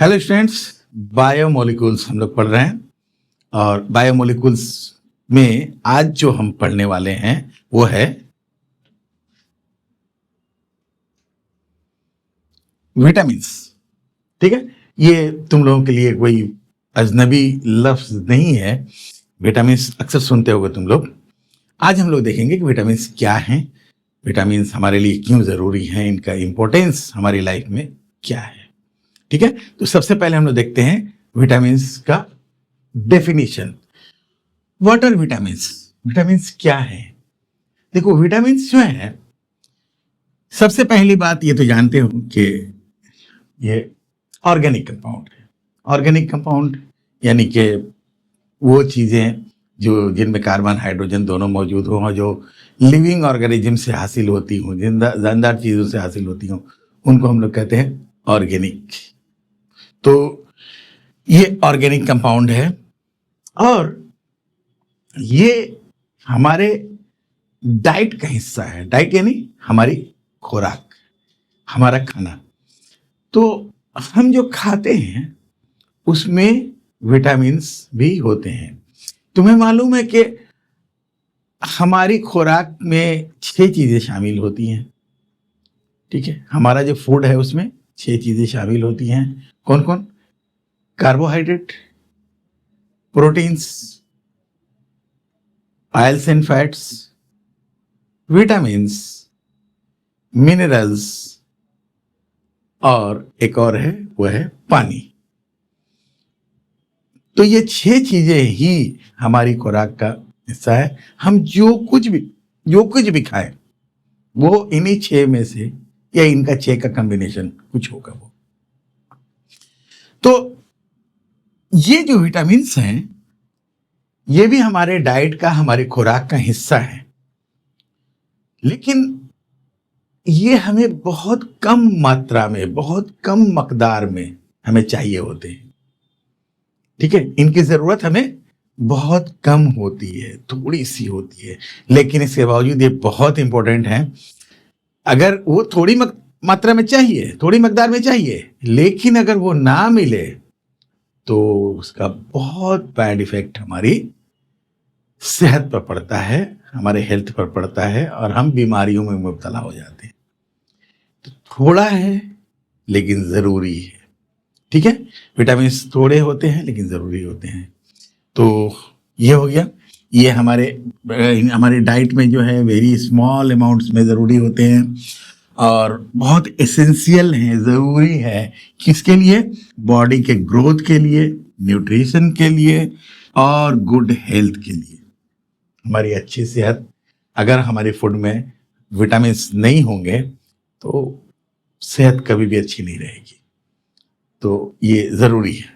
Hello students, biomolecules हम लोग पढ़ रहे हैं और बायोमोलिक्यूल्स में आज जो हम पढ़ने वाले हैं वो है विटामिन्स। ठीक है, ये तुम लोगों के लिए कोई अजनबी लफ्ज नहीं है। विटामिन्स अक्सर सुनते होगे तुम लोग। आज हम लोग देखेंगे कि विटामिन्स क्या हैं, विटामिन्स हमारे लिए क्यों ज़रूरी हैं, इनका इम्पोर्टेंस हमारी लाइफ में क्या है। ठीक है, तो सबसे पहले हम लोग देखते हैं विटामिन्स का definition. What are vitamins? Vitamins क्या है? देखो, विटामिन्स जो है, सबसे पहली बात ये तो जानते हो कि ये ऑर्गेनिक कंपाउंड है। ऑर्गेनिक कंपाउंड यानी कि वो चीज़ें जो जिनमें कार्बन हाइड्रोजन दोनों मौजूद हों और जो लिविंग ऑर्गेनिज्म से हासिल होती हों, जानदार चीज़ों से हासिल होती हों, उनको हम लोग कहते हैं ऑर्गेनिक। तो ये ऑर्गेनिक कंपाउंड है और ये हमारे डाइट का हिस्सा है। डाइट यानी हमारी खुराक, हमारा खाना। तो हम जो खाते हैं उसमें विटामिन्स भी होते हैं। तुम्हें मालूम है कि हमारी खुराक में 6 चीज़ें शामिल होती हैं। ठीक है, हमारा जो फूड है उसमें 6 चीज़ें शामिल होती हैं। कौन कौन? Carbohydrate, proteins, oils and fats, vitamins, minerals और एक और है, वो है पानी। तो ये 6 चीजें ही हमारी खुराक का हिस्सा है। हम जो कुछ भी खाएं वो इन्हीं 6 में से या इनका 6 का कॉम्बिनेशन कुछ होगा वो। तो ये जो विटामिन्स हैं ये भी हमारे डाइट का, हमारी खुराक का हिस्सा है, लेकिन ये हमें बहुत कम मात्रा में, बहुत कम मकदार में हमें चाहिए होते हैं। ठीक है, इनकी जरूरत हमें बहुत कम होती है, थोड़ी सी होती है, लेकिन इसके बावजूद ये बहुत इंपॉर्टेंट है। अगर वो थोड़ी मात्रा में चाहिए, थोड़ी मकदार में चाहिए, लेकिन अगर वो ना मिले तो उसका बहुत बैड इफेक्ट हमारी सेहत पर पड़ता है, हमारे हेल्थ पर पड़ता है और हम बीमारियों में मुब्तला हो जाते हैं। तो थोड़ा है लेकिन ज़रूरी है। ठीक है, विटामिन्स थोड़े होते हैं लेकिन ज़रूरी होते हैं। तो ये हो गया। ये हमारे डाइट में जो है वेरी स्मॉल अमाउंट्स में ज़रूरी होते हैं और बहुत एसेंशियल हैं, ज़रूरी है। किसके लिए? बॉडी के ग्रोथ के लिए, न्यूट्रिशन के लिए और गुड हेल्थ के लिए। हमारी अच्छी सेहत, अगर हमारे फूड में विटामिन्स नहीं होंगे तो सेहत कभी भी अच्छी नहीं रहेगी। तो ये ज़रूरी है।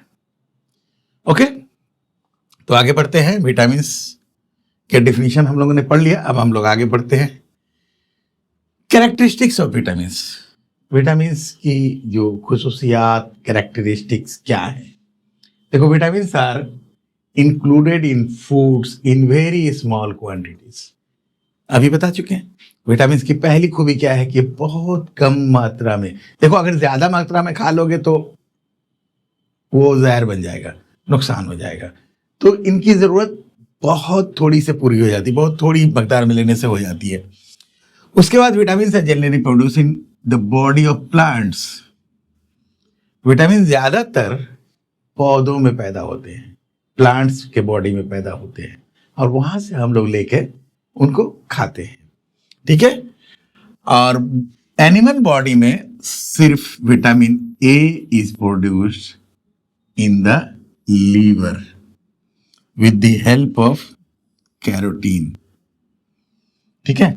ओके, तो आगे बढ़ते हैं। विटामिन्स के डेफिनेशन हम लोगों ने पढ़ लिया, अब हम लोग आगे बढ़ते हैं। Characteristics of vitamins. विटामिन्स की जो खुसूसियात, कैरेक्टरिस्टिक्स क्या है? देखो, vitamins are included in foods in very small quantities. अभी बता चुके हैं। विटामिन्स की पहली खूबी क्या है कि बहुत कम मात्रा में। देखो, अगर ज्यादा मात्रा में खा लोगे तो वो जहर बन जाएगा, नुकसान हो जाएगा। तो इनकी जरूरत बहुत थोड़ी से पूरी हो जाती है, बहुत थोड़ी मकदार में लेने से हो जाती है। उसके बाद vitamins are generally produce in the body of plants. Vitamin ज्यादातर पौधों में पैदा होते हैं, प्लांट्स के बॉडी में पैदा होते हैं और वहां से हम लोग लेके उनको खाते हैं। ठीक है, और एनिमल बॉडी में सिर्फ vitamin A is produced in the liver with the help of carotene. ठीक है,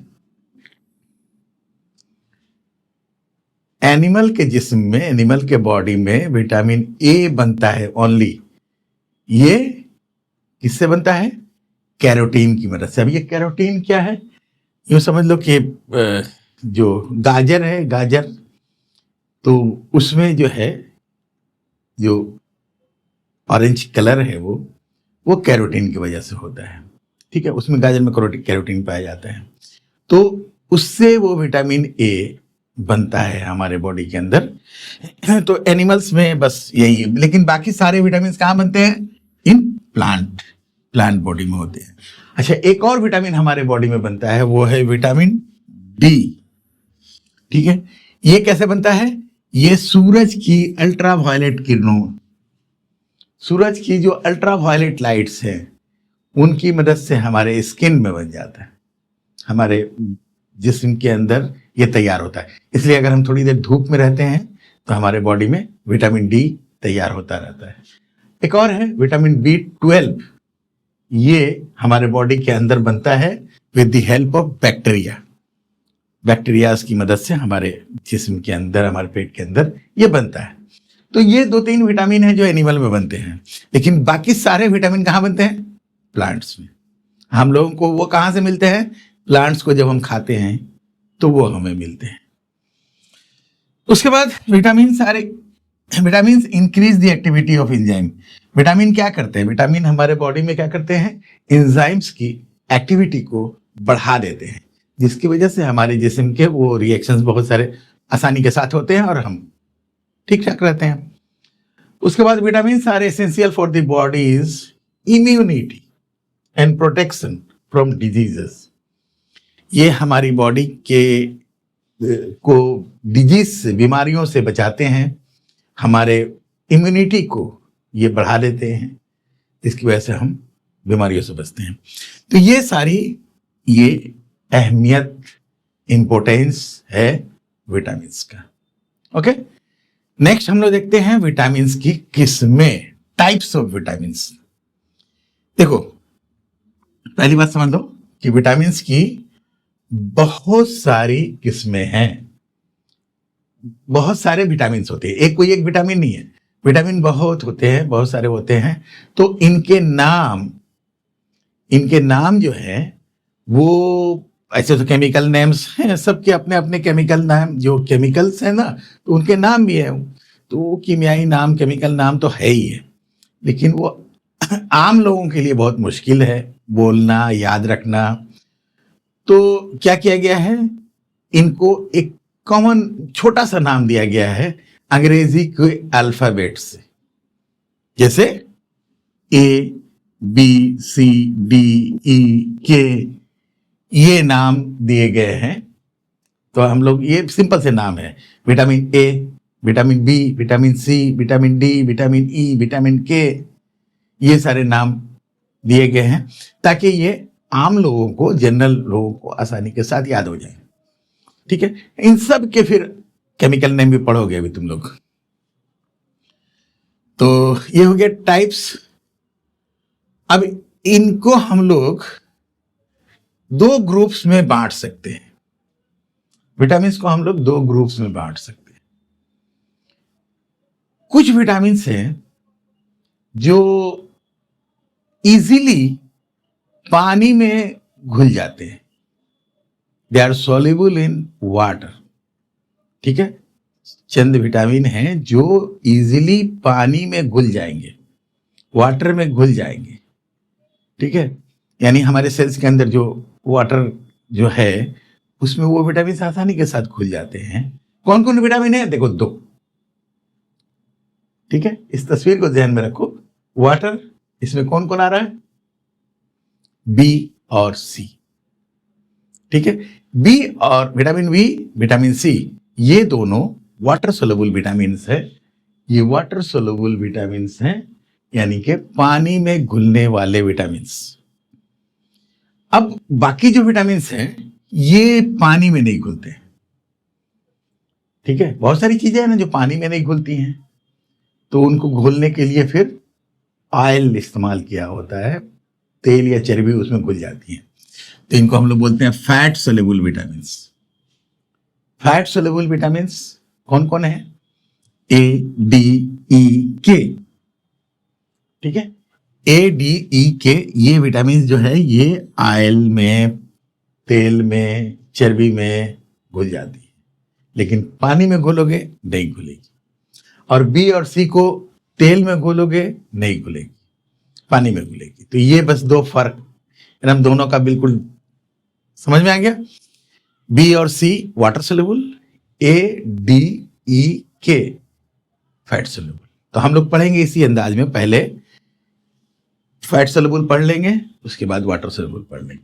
एनिमल के जिस्म में, एनिमल के बॉडी में विटामिन ए बनता है ओनली। ये किससे बनता है? कैरोटीन की मदद से। अब ये कैरोटीन क्या है? यूँ समझ लो कि जो गाजर है, गाजर, तो उसमें जो है, जो ऑरेंज कलर है वो कैरोटीन की वजह से होता है। ठीक है, उसमें गाजर में कैरोटीन पाया जाता है। तो उससे वो विटामिन ए बनता है हमारे बॉडी के अंदर। तो एनिमल्स में बस यही है, लेकिन बाकी सारे विटामिन कहाँ बनते हैं? इन प्लांट बॉडी में होते हैं। अच्छा, एक और विटामिन हमारे बॉडी में बनता है, वो है विटामिन डी। ठीक है, ये कैसे बनता है? ये सूरज की अल्ट्रावायलेट किरणों, सूरज की जो अल्ट्रावायलेट लाइट्स है उनकी मदद से हमारे स्किन में बन जाता है, हमारे जिस्म के अंदर ये तैयार होता है। इसलिए अगर हम थोड़ी देर धूप में रहते हैं तो हमारे बॉडी में विटामिन डी तैयार होता रहता है। एक और है विटामिन B12, ये हमारे बॉडी के अंदर बनता है with the help of bacterias की मदद से हमारे जिस्म के अंदर, हमारे पेट के अंदर ये बनता है। तो ये 2-3 विटामिन हैं जो एनिमल में बनते हैं, लेकिन बाकी सारे विटामिन कहाँ बनते हैं? प्लांट्स में। हम लोगों को वो कहाँ से मिलते हैं? प्लांट्स को जब हम खाते हैं तो वो हमें मिलते हैं। उसके बाद vitamin increase the activity of enzyme. Vitamin क्या करते हैं? विटामिन हमारे बॉडी में क्या करते हैं? एंजाइम्स की एक्टिविटी को बढ़ा देते हैं, जिसकी वजह से हमारे जिस्म के वो रिएक्शंस बहुत सारे आसानी के साथ होते हैं और हम ठीक ठाक रहते हैं। उसके बाद vitamin are essential for the body's immunity and protection from diseases. ये हमारी बॉडी को डिजीज से, बीमारियों से बचाते हैं, हमारे इम्यूनिटी को ये बढ़ा देते हैं, इसकी वजह से हम बीमारियों से बचते हैं। तो ये सारी ये अहमियत, इंपॉर्टेंस है विटामिन्स का। ओके, नेक्स्ट हम लोग देखते हैं विटामिन्स की किस्में, टाइप्स ऑफ विटामिन्स। देखो, पहली बात समझ लो कि विटामिन्स की बहुत सारी किस्में हैं, बहुत सारे विटामिन्स होते हैं, एक कोई एक विटामिन नहीं है, विटामिन बहुत होते हैं, बहुत सारे होते हैं। तो इनके नाम जो है वो ऐसे तो केमिकल नेम्स हैं, सबके अपने अपने केमिकल नाम, जो केमिकल्स हैं ना, तो उनके नाम भी है। तो कीमियाई नाम, केमिकल नाम तो है ही है, लेकिन वो आम लोगों के लिए बहुत मुश्किल है बोलना, याद रखना। तो क्या किया गया है? इनको एक कॉमन छोटा सा नाम दिया गया है अंग्रेजी के अल्फाबेट से, जैसे ABCDEK, ये नाम दिए गए हैं। तो हम लोग, ये सिंपल से नाम है, vitamin A, vitamin B, vitamin C, vitamin D, vitamin E, vitamin K, ये सारे नाम दिए गए हैं ताकि ये आम लोगों को, जनरल लोगों को आसानी के साथ याद हो जाए। ठीक है, इन सब के फिर केमिकल नेम भी पढ़ोगे अभी तुम लोग। तो ये हो गया टाइप्स। अब इनको हम लोग 2 ग्रुप्स में बांट सकते हैं। विटामिन्स को हम लोग 2 ग्रुप्स में बांट सकते हैं। कुछ विटामिन्स हैं जो इजीली पानी में घुल जाते हैं, they are soluble in water. ठीक है, चंद विटामिन हैं जो इजीली पानी में घुल जाएंगे, वाटर में घुल जाएंगे। ठीक है, यानी हमारे सेल्स के अंदर जो वाटर जो है उसमें वो विटामिन आसानी के साथ घुल जाते हैं। कौन कौन विटामिन है? देखो, 2। ठीक है, इस तस्वीर को ध्यान में रखो। वाटर, इसमें कौन कौन आ रहा है? B और C। ठीक है, B और विटामिन B, विटामिन C, ये दोनों वाटर सोलुबल विटामिन्स है। ये वाटर सोलुबल विटामिन्स हैं, यानी कि पानी में घुलने वाले विटामिन्स। अब बाकी जो विटामिन्स हैं ये पानी में नहीं घुलते। ठीक है, बहुत सारी चीजें हैं ना जो पानी में नहीं घुलती हैं, तो उनको घुलने के लिए फिर ऑयल इस्तेमाल किया होता है, तेल या चर्बी उसमें घुल जाती है। तो इनको हम लोग बोलते हैं fat soluble vitamins. Fat soluble vitamins कौन कौन है? ADEK। ठीक है, ADEK, ये विटामिन जो है ये ऑयल में, तेल में, चर्बी में घुल जाती है, लेकिन पानी में घोलोगे नहीं घुलेगी। और B और C को तेल में घोलोगे नहीं घुलेगी, पानी में घुलेगी। तो ये बस 2 फर्क, हम दोनों का बिल्कुल समझ में आ गया। B और C water soluble, ADEK, fat soluble. तो हम लोग पढ़ेंगे इसी अंदाज में, पहले फैट सोल्यूबल पढ़ लेंगे, उसके बाद वाटर सोल्यूबल पढ़ लेंगे।